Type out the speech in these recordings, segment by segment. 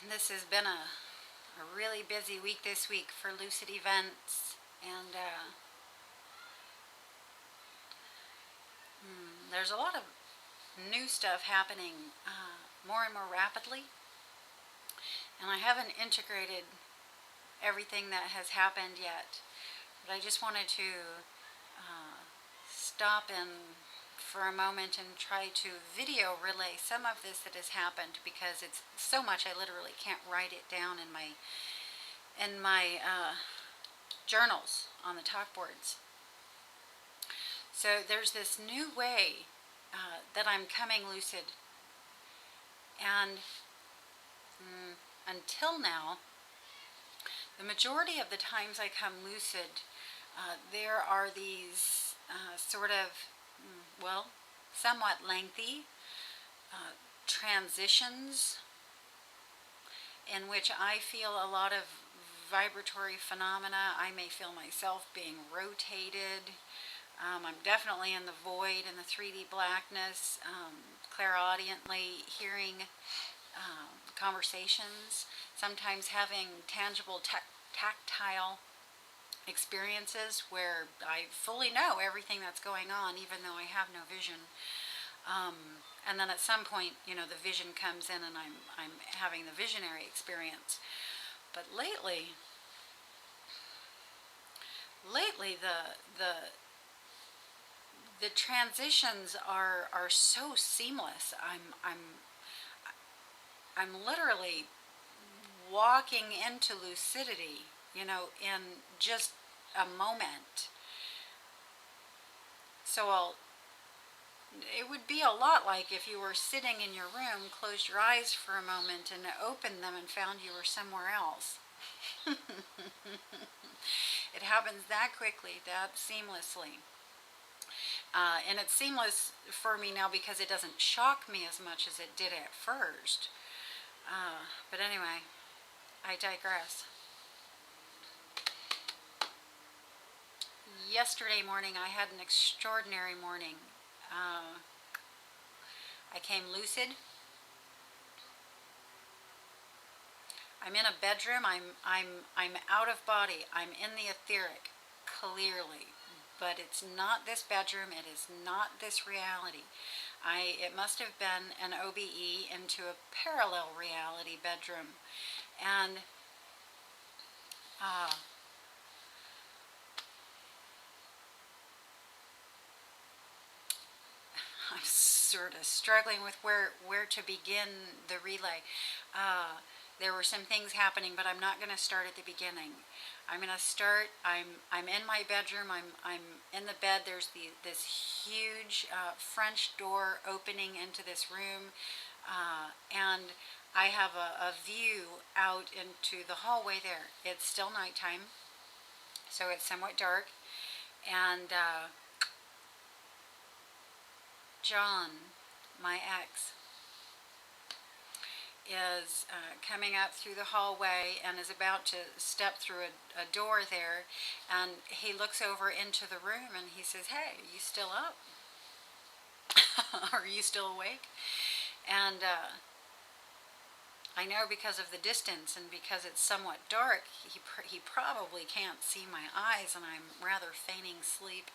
This has been a really busy week this week for Lucid events, and there's a lot of new stuff happening more and more rapidly, and I haven't integrated everything that has happened yet, but I just wanted to stop in for a moment and try to video relay some of this that has happened, because it's so much I literally can't write it down in my journals on the talk boards. So there's this new way that I'm coming lucid, and until now, the majority of the times I come lucid, there are these sort of, well, somewhat lengthy transitions in which I feel a lot of vibratory phenomena. I may feel myself being rotated. I'm definitely in the void, in the 3D blackness, clairaudiently hearing conversations, sometimes having tangible tactile experiences where I fully know everything that's going on, even though I have no vision. And then at some point, the vision comes in, and I'm having the visionary experience. But lately, the transitions are so seamless. I'm literally walking into lucidity, in just a moment. So it would be a lot like if you were sitting in your room, closed your eyes for a moment, and opened them and found you were somewhere else. It happens that quickly, that seamlessly. And it's seamless for me now because it doesn't shock me as much as it did at first. But anyway, I digress. Yesterday morning, I had an extraordinary morning. I came lucid. I'm in a bedroom. I'm out of body. I'm in the etheric, clearly. But it's not this bedroom. It is not this reality. It must have been an OBE into a parallel reality bedroom. And I'm sort of struggling with where to begin the relay. There were some things happening, but I'm not going to start at the beginning. I'm going to start. I'm in my bedroom. I'm in the bed. There's this huge French door opening into this room, and I have a view out into the hallway there. It's still nighttime, so it's somewhat dark, and John, my ex, is coming up through the hallway and is about to step through a door there, and he looks over into the room and he says, "Hey, are you still up? Are you still awake?" And I know because of the distance and because it's somewhat dark, he probably can't see my eyes, and I'm rather feigning sleep.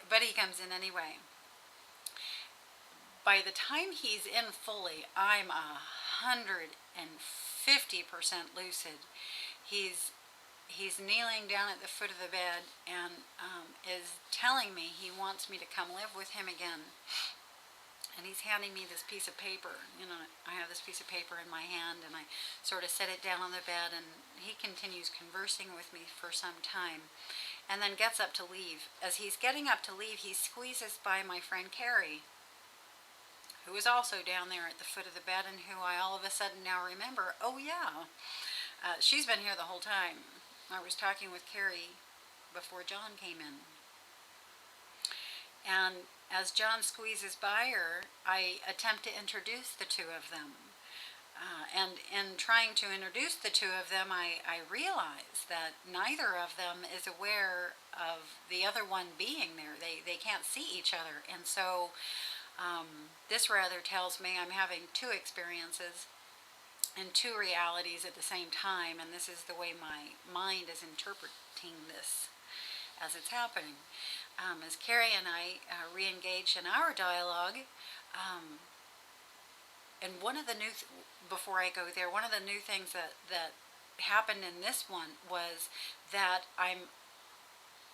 But he comes in anyway. By the time he's in fully, I'm 150% lucid. He's kneeling down at the foot of the bed and is telling me he wants me to come live with him again. And he's handing me this piece of paper. I have this piece of paper in my hand, and I sort of set it down on the bed, and he continues conversing with me for some time, and then gets up to leave. As he's getting up to leave, he squeezes by my friend Carrie, who is also down there at the foot of the bed, and who I all of a sudden now remember. Oh yeah, she's been here the whole time. I was talking with Carrie before John came in. And as John squeezes by her, I attempt to introduce the two of them. And in trying to introduce the two of them, I realize that neither of them is aware of the other one being there. They can't see each other. And so This rather tells me I'm having two experiences and two realities at the same time, and this is the way my mind is interpreting this as it's happening. As Carrie and I re-engaged in our dialogue, and one of the before I go there, one of the new things that happened in this one was that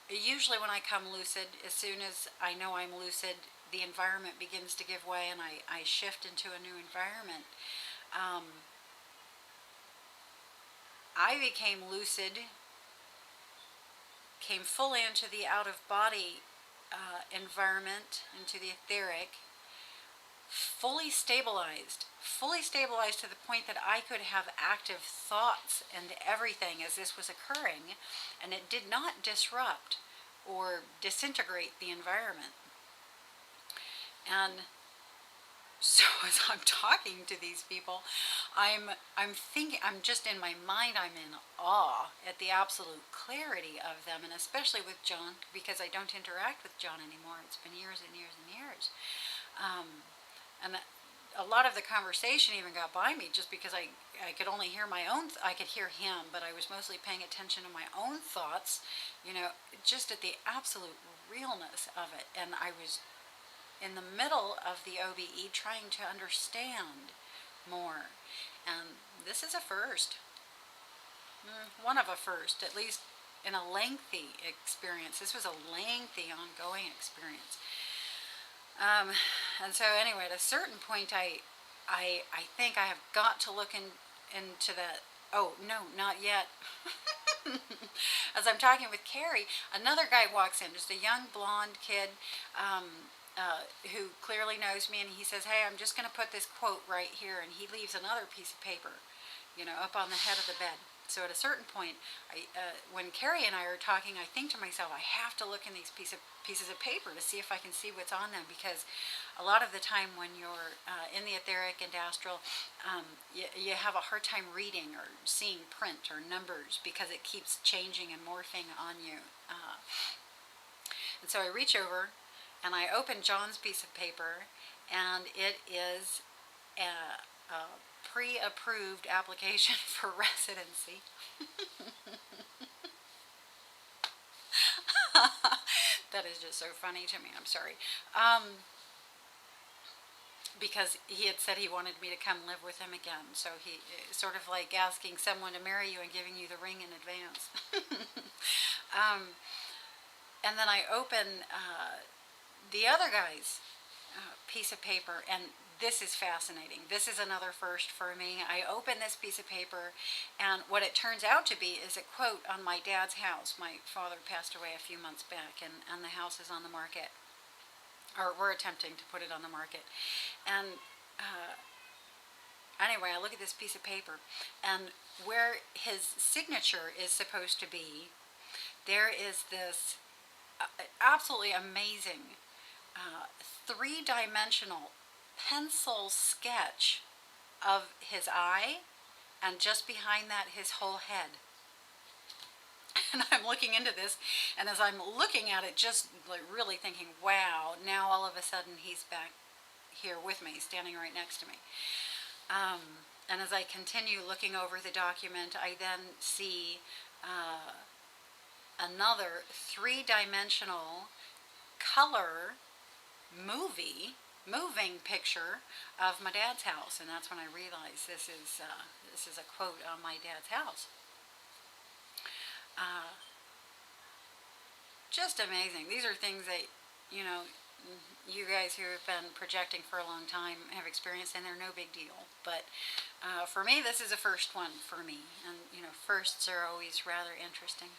usually when I come lucid, as soon as I know I'm lucid, the environment begins to give way and I shift into a new environment. I became lucid, came fully into the out-of-body environment, into the etheric, fully stabilized to the point that I could have active thoughts and everything as this was occurring, and it did not disrupt or disintegrate the environment. And so as I'm talking to these people, I'm thinking, I'm just in my mind, I'm in awe at the absolute clarity of them, and especially with John, because I don't interact with John anymore. It's been years and years and years. And a lot of the conversation even got by me just because I could only hear my own, I could hear him, but I was mostly paying attention to my own thoughts, just at the absolute realness of it. And I was in the middle of the OBE trying to understand more. And this is a first. One of a first, at least in a lengthy experience. This was a lengthy, ongoing experience. And so anyway, at a certain point, I think I have got to look into that. Oh, no, not yet. As I'm talking with Carrie, another guy walks in, just a young blonde kid, who clearly knows me, and he says, "Hey, I'm just going to put this quote right here," and he leaves another piece of paper, up on the head of the bed. So at a certain point, when Carrie and I are talking, I think to myself, I have to look in these pieces of paper to see if I can see what's on them, because a lot of the time when you're in the etheric and astral, you have a hard time reading or seeing print or numbers because it keeps changing and morphing on you. And so I reach over and I open John's piece of paper, and it is a pre-approved application for residency. That is just so funny to me. I'm sorry. Because he had said he wanted me to come live with him again. So he sort of like asking someone to marry you and giving you the ring in advance. And then I open the other guy's piece of paper, and this is fascinating. This is another first for me. I open this piece of paper, and what it turns out to be is a quote on my dad's house. My father passed away a few months back, and the house is on the market. Or we're attempting to put it on the market. And anyway, I look at this piece of paper, and where his signature is supposed to be, there is this absolutely amazing three-dimensional pencil sketch of his eye, and just behind that, his whole head. And I'm looking into this, and as I'm looking at it, just like really thinking, wow, now all of a sudden he's back here with me, standing right next to me. And as I continue looking over the document, I then see another three-dimensional color moving picture of my dad's house, and that's when I realized this is a quote on my dad's house. Just amazing. These are things that you guys who have been projecting for a long time have experienced, and they're no big deal. But for me, this is a first one for me, and firsts are always rather interesting.